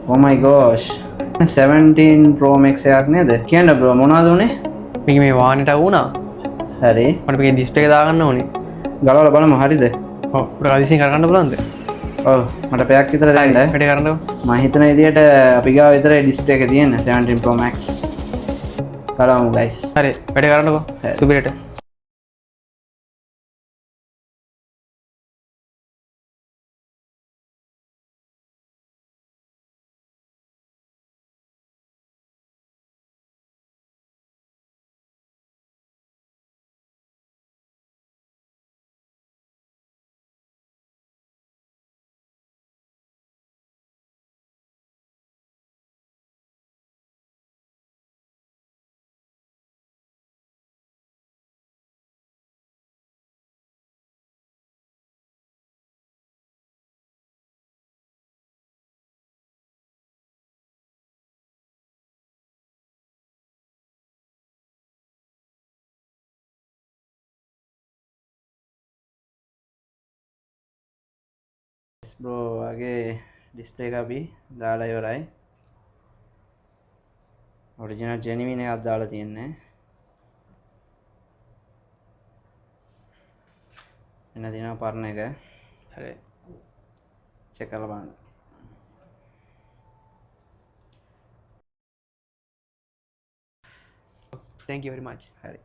Oh my gosh. 17 Pro Max එකක් නේද? කියන්න bro මොනවද උනේ? මේක මේ වාහනේට වුණා. හරි. මට මේකේ ඩිස්ප්ලේ එක දාගන්න ඕනේ. ගලවලා බලමු හරිද? ඔව්. උඩ කලිසින් කරගන්න බලන්නද? ඔව් මට පැයක් විතර දෙන්න. වැඩේ කරන්නකෝ. මම හිතන විදියට අපි ගාව විතරයි ඩිස්ප්ලේ එක තියෙන්නේ 17 Pro Max. බලමු guys. හරි වැඩේ කරන්නකෝ. සුබිරට. bro වගේ ඩිස්ප්ලේ එක අපි දාලා ඉවරයි. ඔරිජිනල් ජෙනුයින් එකක් දාලා තියෙන්නේ. එන්න තියෙනවා පරණ එක. හරි. චෙක් කරලා බලන්න. Thank you very much. හරි.